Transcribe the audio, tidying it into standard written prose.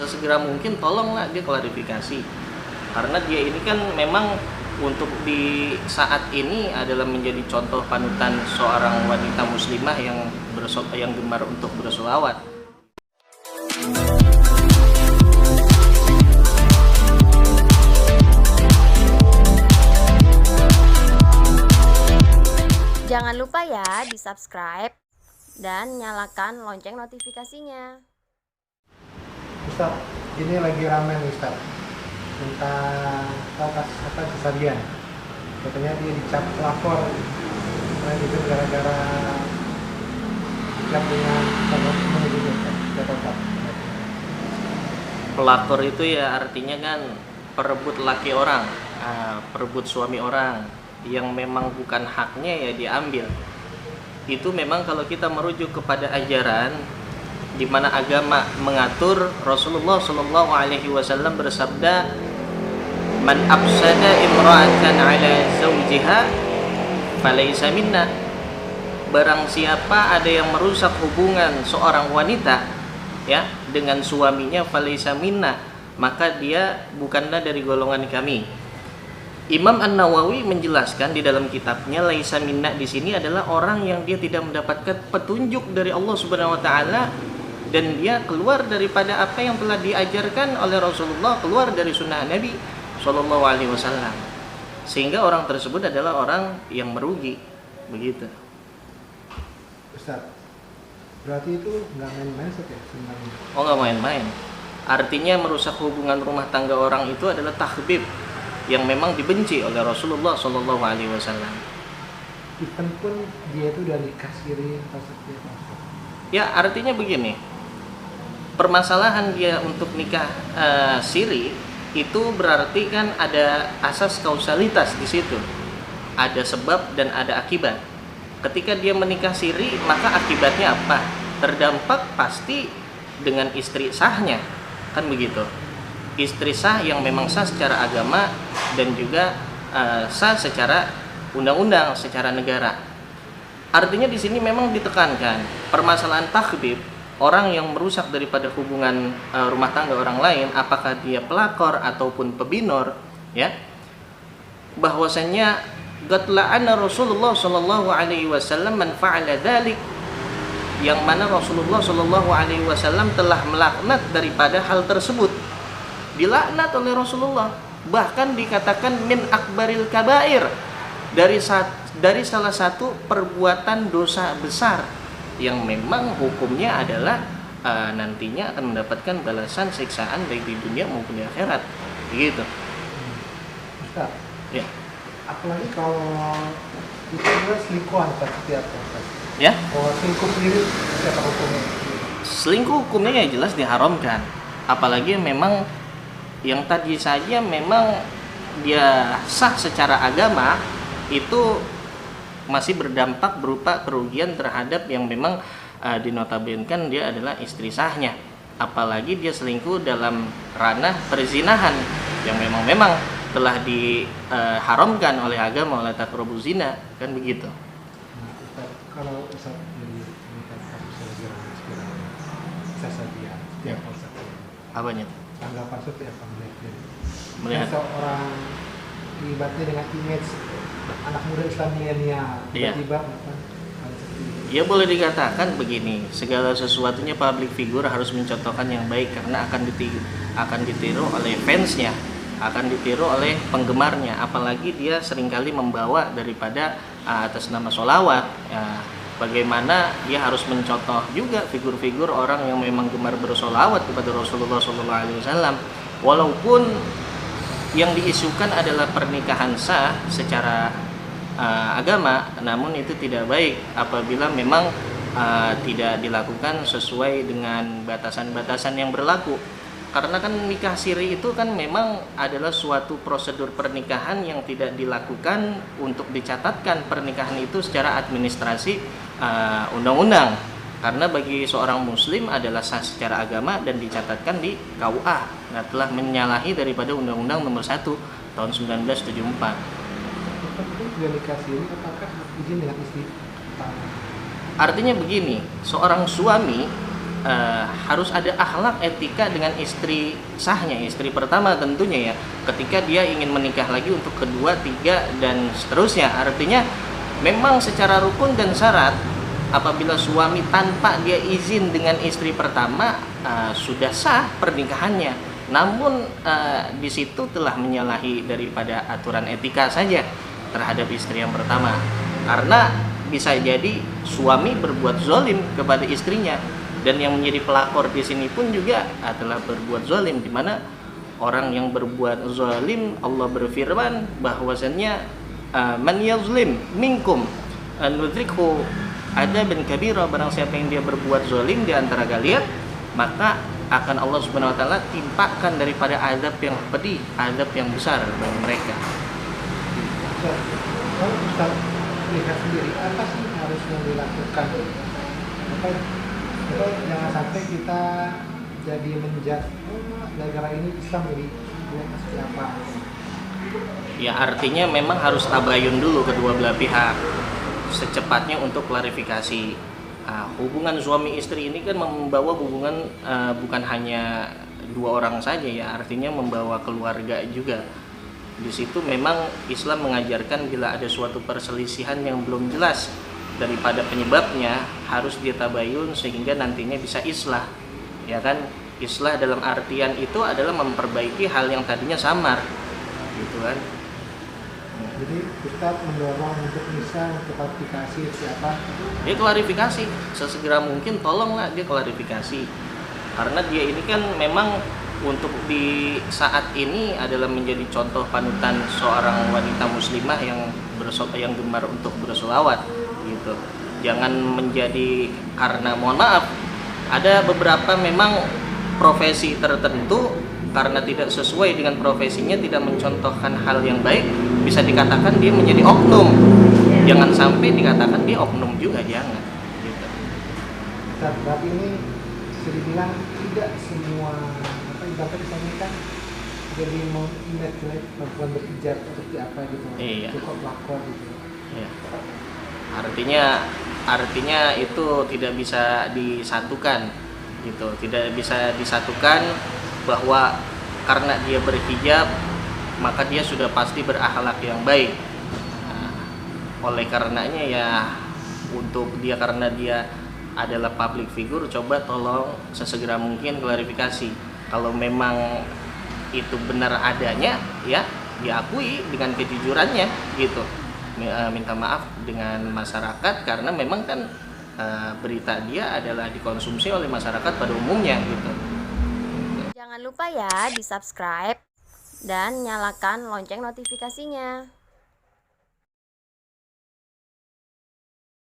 Sesegera mungkin tolonglah dia klarifikasi. Karena dia ini kan memang untuk di saat ini adalah menjadi contoh panutan seorang wanita muslimah yang gemar untuk bersolawat. Jangan lupa ya di-subscribe dan nyalakan lonceng notifikasinya. Ustaz, ini lagi ramai nih Ustaz tentang kasus kejadian. Katanya dia dicap pelakor, karena itu gara-gara dicap dengan terorisme gitu Ustaz. Pelakor itu ya artinya kan perebut laki orang, perebut suami orang yang memang bukan haknya ya diambil. Itu memang kalau kita merujuk kepada ajaran di mana agama mengatur, Rasulullah Shallallahu Alaihi Wasallam bersabda, "Man afsada imra'atan ala zawjiha, falaysa minna." Barang siapa ada yang merusak hubungan seorang wanita ya dengan suaminya, falaysa minna, maka dia bukanlah dari golongan kami. Imam An-Nawawi menjelaskan di dalam kitabnya, laisa minna di sini adalah orang yang dia tidak mendapatkan petunjuk dari Allah Subhanahu wa taala dan dia keluar daripada apa yang telah diajarkan oleh Rasulullah, keluar dari sunnah Nabi Shallallahu alaihi wasallam. Sehingga orang tersebut adalah orang yang merugi, begitu. Ustaz, berarti itu nggak main-main Ustaz ya sebenarnya? Oh, nggak main-main. Artinya merusak hubungan rumah tangga orang itu adalah takhbib yang memang dibenci oleh Rasulullah Shallallahu alaihi wasallam. Even pun dia itu udah nikah siri atau seperti apa? Ya, artinya begini. Permasalahan dia untuk nikah siri itu berarti kan ada asas kausalitas di situ. Ada sebab dan ada akibat. Ketika dia menikah siri, maka akibatnya apa? Terdampak pasti dengan istri sahnya. Kan begitu. Istri sah yang memang sah secara agama dan juga sah secara undang-undang, secara negara. Artinya di sini memang ditekankan permasalahan takhbib, orang yang merusak daripada hubungan rumah tangga orang lain, apakah dia pelakor ataupun pebinor, ya. Bahwasanya qad la'ana Rasulullah sallallahu alaihi wasallam man fa'ala dzalik, yang mana Rasulullah sallallahu alaihi wasallam telah melaknat daripada hal tersebut. Dilaknat oleh Rasulullah, bahkan dikatakan min akbaril kabair, dari salah satu perbuatan dosa besar yang memang hukumnya adalah nantinya akan mendapatkan balasan siksaan baik di dunia maupun di akhirat, begitu. Ustaz, Ya. apalagi kalau itu adalah selingkuhan seperti apa Ustaz? Ya. Kalau selingkuh sendiri siapa hukumnya? Selingkuh hukumnya ya jelas diharamkan, apalagi memang yang tadi saja memang dia sah secara agama, itu masih berdampak berupa kerugian terhadap yang memang dinotabenkan dia adalah istri sahnya. Apalagi dia selingkuh dalam ranah perzinahan yang memang telah diharamkan oleh agama, oleh takrobuz zina, kan begitu. Nah, Ustaz, kalau Ustaz dari kasus lagi ramai sekarang, bisa saja setiap Ustaz Apanya? tanggapan seperti apa Melihat seorang ibaratnya dengan image anak muda Islam milenial, Iya. tiba-tiba melakukan hal seperti itu. ya boleh dikatakan begini, segala sesuatunya public figure harus mencontohkan yang baik karena akan ditiru oleh fansnya, akan ditiru oleh penggemarnya, apalagi dia seringkali membawa daripada atas nama sholawat ya, bagaimana dia harus mencontoh juga figur-figur orang yang memang gemar bersolawat kepada Rasulullah SAW, walaupun yang diisukan adalah pernikahan sah secara agama, namun itu tidak baik apabila memang tidak dilakukan sesuai dengan batasan-batasan yang berlaku. Karena kan nikah siri itu kan memang adalah suatu prosedur pernikahan yang tidak dilakukan untuk dicatatkan pernikahan itu secara administrasi undang-undang. Karena bagi seorang muslim adalah sah secara agama dan dicatatkan di KUA. Nah, telah menyalahi daripada Undang-Undang Nomor 1 tahun 1974. Tapi dia nikah siri, apakah izin dengan istri? Artinya begini, seorang suami harus ada akhlak etika dengan istri sahnya, istri pertama tentunya ya. Ketika dia ingin menikah lagi untuk kedua, tiga, dan seterusnya. Artinya memang secara rukun dan syarat, apabila suami tanpa dia izin dengan istri pertama sudah sah pernikahannya. Namun di situ telah menyalahi daripada aturan etika saja terhadap istri yang pertama. Karena bisa jadi suami berbuat zalim kepada istrinya, dan yang menjadi pelakor di sini pun juga adalah berbuat zalim, di mana orang yang berbuat zalim, Allah berfirman bahwasannya man yazlim minkum nudrikhu adzabun kabira, barang siapa yang dia berbuat zalim di antara kalian, maka akan Allah Subhanahu wa taala timpakan daripada azab yang pedih, azab yang besar bagi mereka. Kalau Ustaz lihat sendiri, apa sih harus yang dilakukan? Apa jangan sampai kita jadi menjat negara ini Islam jadi seperti apa? Ya artinya memang harus tabayun dulu kedua belah pihak secepatnya untuk klarifikasi. Hubungan suami istri ini kan membawa hubungan bukan hanya dua orang saja ya, artinya membawa keluarga juga. Di situ memang Islam mengajarkan bila ada suatu perselisihan yang belum jelas daripada penyebabnya, harus ditabayun sehingga nantinya bisa islah, ya kan? Islah dalam artian itu adalah memperbaiki hal yang tadinya samar, gitu kan? Jadi Ustaz mendorong untuk bisa untuk klarifikasi siapa? Dia klarifikasi sesegera mungkin, tolonglah dia klarifikasi, karena dia ini kan memang untuk di saat ini adalah menjadi contoh panutan seorang wanita muslimah yang gemar untuk bersolawat gitu. Jangan menjadi, karena mohon maaf, ada beberapa memang profesi tertentu karena tidak sesuai dengan profesinya, tidak mencontohkan hal yang baik, bisa dikatakan dia menjadi oknum. Jangan sampai dikatakan dia oknum juga, jangan gitu. Berarti ini bisa dibilang tidak semua ibaratnya misalnya kan jadi mau image perempuan berhijab seperti apa gitu, Iya. cukup lakon gitu. Ya. Artinya itu tidak bisa disatukan gitu, tidak bisa disatukan bahwa karena dia berhijab maka dia sudah pasti berakhlak yang baik. Oleh karenanya ya, untuk dia, karena dia adalah public figure, coba tolong sesegera mungkin klarifikasi. Kalau memang itu benar adanya, ya diakui dengan kejujurannya gitu. Minta maaf dengan masyarakat, karena memang kan berita dia adalah dikonsumsi oleh masyarakat pada umumnya gitu. Jangan lupa ya di subscribe dan nyalakan lonceng notifikasinya.